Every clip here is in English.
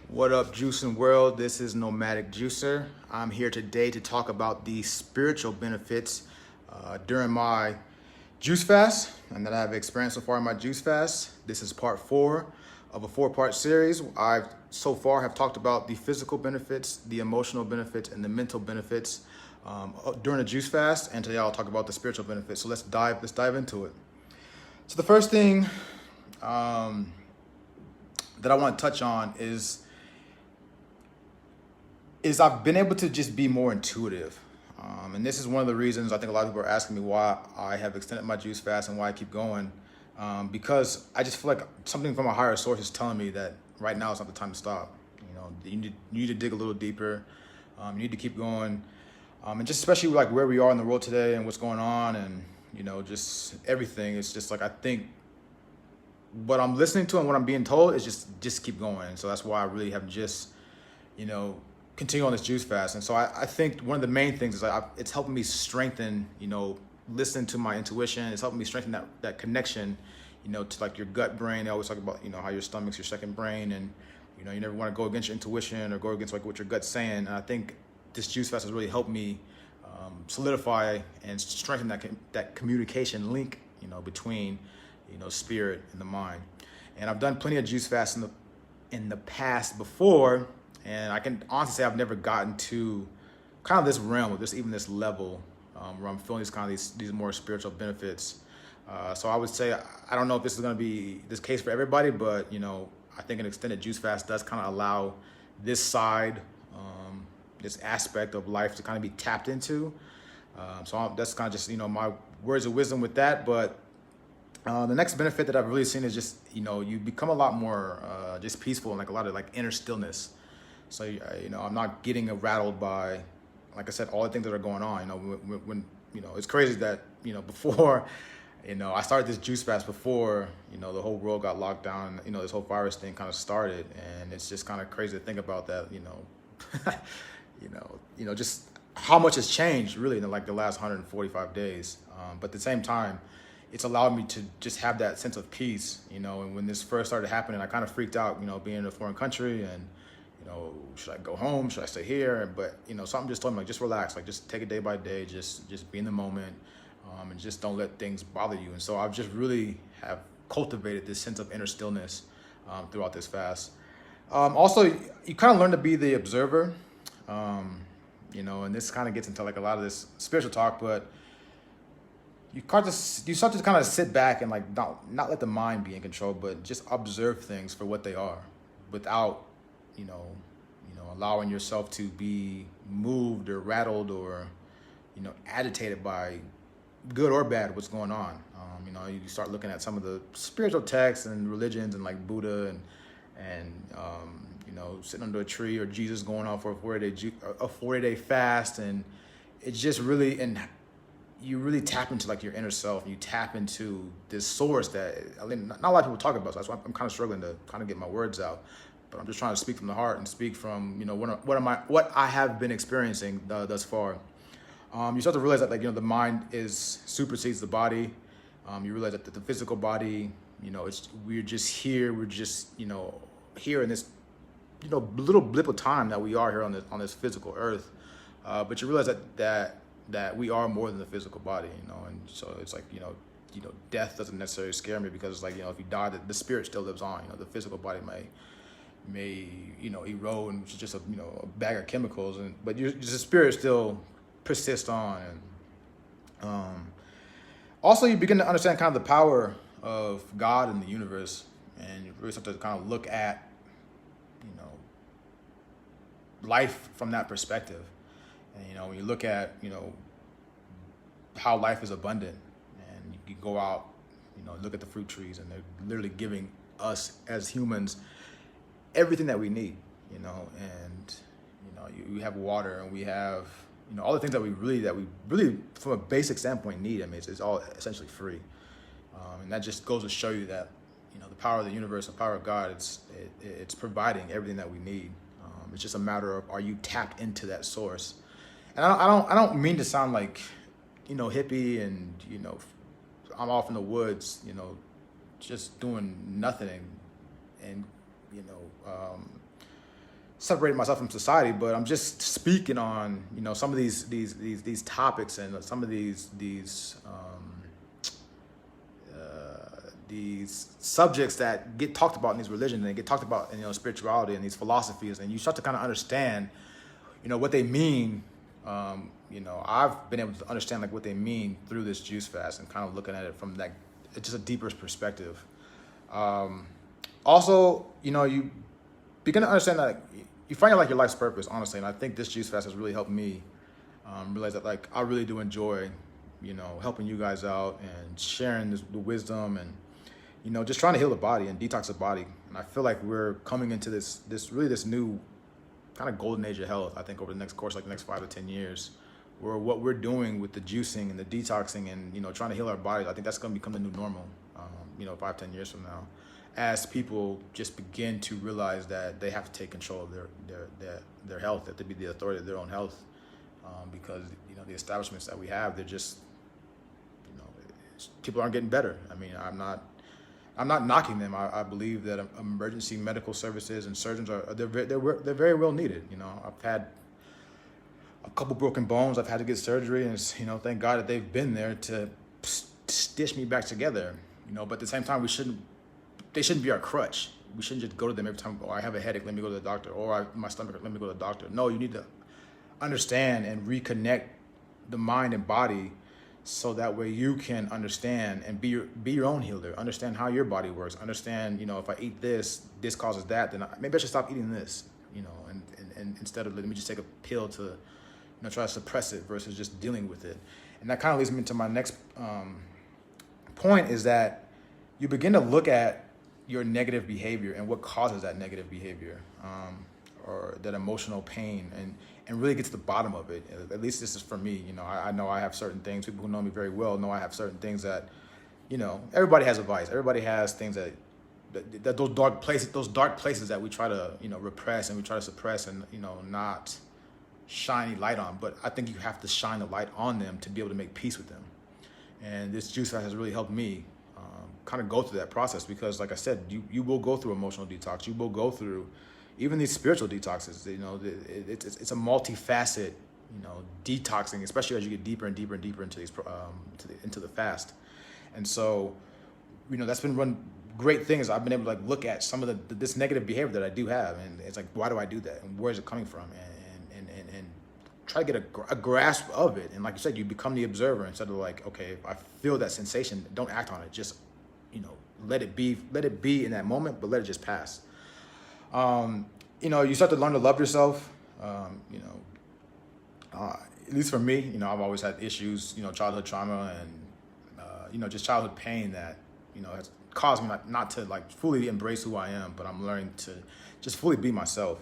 What up, juicing world? This is Nomadic Juicer. I'm here today to talk about the spiritual benefits during my juice fast and that I've experienced so far in my juice fast. This is part 4 of a 4-part series. I've so far have talked about the physical benefits, the emotional benefits, and the mental benefits during the juice fast. And today I'll talk about the spiritual benefits. So let's dive into it. So the first thing that I want to touch on is I've been able to just be more intuitive. And this is one of the reasons I think a lot of people are asking me why I have extended my juice fast and why I keep going. Because I just feel like something from a higher source is telling me that right now is not the time to stop. You know, you need to dig a little deeper. You need to keep going. And just especially like where we are in the world today and what's going on and, you know, just everything. It's just like, I think what I'm listening to and what I'm being told is just keep going. So that's why I really have just, continue on this juice fast. And so I think one of the main things is it's helping me strengthen, listen to my intuition. It's helping me strengthen that connection, to like your gut brain. They always talk about, how your stomach's your second brain, and, you never want to go against your intuition or go against like what your gut's saying. And I think this juice fast has really helped me solidify and strengthen that communication link, between, spirit and the mind. And I've done plenty of juice fasts in the past before, and I can honestly say I've never gotten to kind of this realm, or this level, where I'm feeling these more spiritual benefits. So I would say, I don't know if this is going to be this case for everybody, but I think an extended juice fast does kind of allow this side, this aspect of life to kind of be tapped into. So that's kind of just my words of wisdom with that. But the next benefit that I've really seen is just you become a lot more just peaceful and like a lot of like inner stillness. So, I'm not getting rattled by, like I said, all the things that are going on. When it's crazy that, before, I started this juice fast before, the whole world got locked down, this whole virus thing kind of started. And it's just kind of crazy to think about that, just how much has changed really in like the last 145 days. But at the same time, it's allowed me to just have that sense of peace, and when this first started happening, I kind of freaked out, being in a foreign country and, should I go home? Should I stay here? But, something just told me, like, just relax, like, just take it day by day, just be in the moment, and just don't let things bother you. And so I've just really have cultivated this sense of inner stillness throughout this fast. Also, you kind of learn to be the observer, and this kind of gets into like a lot of this spiritual talk, but you start to kind of sit back and like not let the mind be in control, but just observe things for what they are without allowing yourself to be moved or rattled or, agitated by good or bad what's going on. You start looking at some of the spiritual texts and religions and like Buddha and sitting under a tree, or Jesus going on for a 40-day fast, and it's just really, and you really tap into like your inner self, and you tap into this source that not a lot of people talk about. So that's why I'm kind of struggling to kind of get my words out. But I'm just trying to speak from the heart and speak from, what I have been experiencing thus far. You start to realize that, like, the mind supersedes the body. You realize that the physical body, we're just here. We're just, here in this, little blip of time that we are here on this physical earth. But you realize that we are more than the physical body, and so it's like, death doesn't necessarily scare me, because like, if you die, the spirit still lives on. The physical body may erode, and it's just a bag of chemicals, but the spirit still persists on. And also you begin to understand kind of the power of God in the universe, and you really start to kind of look at life from that perspective. And when you look at how life is abundant, and you can go out, look at the fruit trees, and they're literally giving us as humans everything that we need, and you have water, and we have all the things that we really from a basic standpoint need. I mean, it's all essentially free, and that just goes to show you that the power of the universe, the power of God, it's providing everything that we need. It's just a matter of, are you tapped into that source? And I don't mean to sound like hippie and I'm off in the woods, just doing nothing and separated myself from society, but I'm just speaking on, some of these topics and some of these subjects that get talked about in these religions and get talked about in spirituality and these philosophies, and you start to kind of understand what they mean. I've been able to understand like what they mean through this juice fast and kind of looking at it from that just a deeper perspective. Also, you begin to understand that you find like your life's purpose, honestly, and I think this juice fast has really helped me realize that like I really do enjoy helping you guys out and sharing the wisdom and just trying to heal the body and detox the body. And I feel like we're coming into this new kind of golden age of health, I think, over the next 5 to 10 years, where what we're doing with the juicing and the detoxing and trying to heal our bodies, I think that's going to become the new normal 5-10 years from now, as people just begin to realize that they have to take control of their health, they have to be the authority of their own health, because the establishments that we have, they're just people aren't getting better. I mean, I'm not knocking them. I believe that emergency medical services and surgeons they're very well needed. I've had a couple broken bones. I've had to get surgery, and thank God that they've been there to stitch me back together. But at the same time, they shouldn't be our crutch. We shouldn't just go to them every time. Oh, I have a headache, let me go to the doctor. Or my stomach, let me go to the doctor. No, you need to understand and reconnect the mind and body, so that way you can understand and be your own healer. Understand how your body works. Understand, if I eat this causes that, then maybe I should stop eating this, and instead of let me just take a pill to, try to suppress it versus just dealing with it. And that kind of leads me to my next point, is that you begin to look at your negative behavior and what causes that negative behavior, or that emotional pain, and really get to the bottom of it. At least this is for me. I know I have certain things. People who know me very well know I have certain things that, everybody has a vice. Everybody has things that those dark places that we try to, repress and we try to suppress and, not shine any light on. But I think you have to shine a light on them to be able to make peace with them. And this juice fast has really helped me kind of go through that process, because like I said, you will go through emotional detox. You will go through even these spiritual detoxes. It's a multifaceted, detoxing, especially as you get deeper and deeper and deeper into these into the fast. And so, that's been one great thing, is I've been able to like look at some of this negative behavior that I do have, and it's like, why do I do that, and where is it coming from, and try to get a grasp of it. And like you said, you become the observer instead of like, okay, if I feel that sensation, don't act on it. Just let it be in that moment, but let it just pass. You start to learn to love yourself. At least for me, I've always had issues, childhood trauma and, just childhood pain that, has caused me not to like fully embrace who I am, but I'm learning to just fully be myself.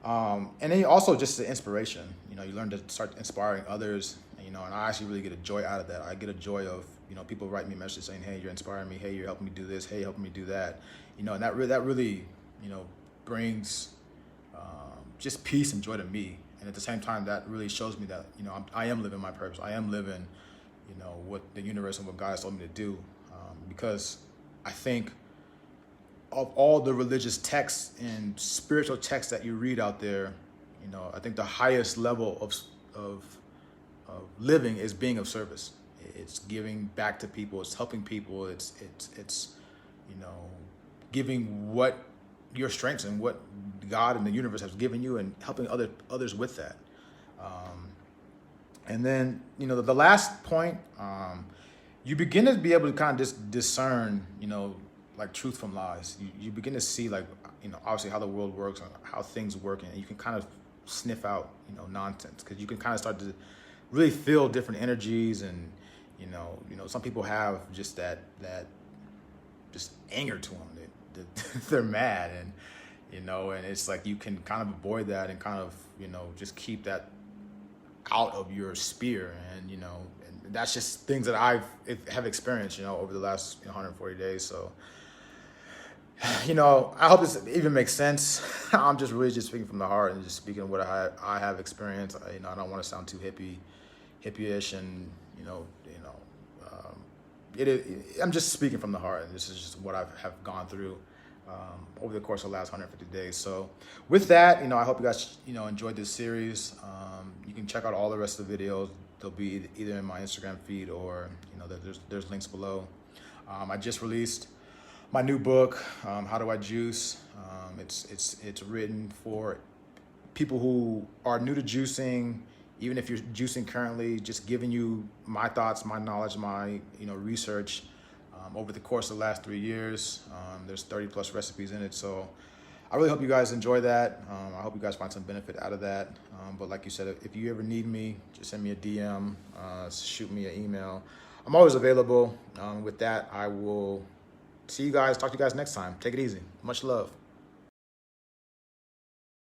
And then also just the inspiration, you learn to start inspiring others, and I actually really get a joy out of that. I get a joy of, people write me messages saying, hey, you're inspiring me. Hey, you're helping me do this. Hey, helping me do that. And that really, brings just peace and joy to me. And at the same time, that really shows me that, I am living my purpose. I am living, what the universe and what God has told me to do. Because I think of all the religious texts and spiritual texts that you read out there, I think the highest level of living is being of service. It's giving back to people. It's helping people. It's giving what your strengths and what God and the universe has given you, and helping others with that. And then, the last point, you begin to be able to kind of just discern, like truth from lies. You begin to see like, obviously how the world works and how things work, and you can kind of sniff out, nonsense, because you can kind of start to really feel different energies. And, some people have just that just anger to them. They're mad, and and it's like you can kind of avoid that and kind of just keep that out of your sphere, and and that's just things that I have experienced over the last 140 days. So I hope this even makes sense. I'm just really just speaking from the heart and just speaking what I have experienced. I don't want to sound too hippie-ish, and I'm just speaking from the heart, and this is just what I have gone through. over the course of the last 150 days. So with that, I hope you guys, enjoyed this series. You can check out all the rest of the videos. They'll be either in my Instagram feed or, there's links below. I just released my new book, How Do I Juice? It's written for people who are new to juicing, even if you're juicing currently, just giving you my thoughts, my knowledge, my research over the course of the last 3 years. There's 30 plus recipes in it. So I really hope you guys enjoy that. I hope you guys find some benefit out of that. But like you said, if you ever need me, just send me a DM, shoot me an email. I'm always available. With that, I will talk to you guys next time. Take it easy. Much love.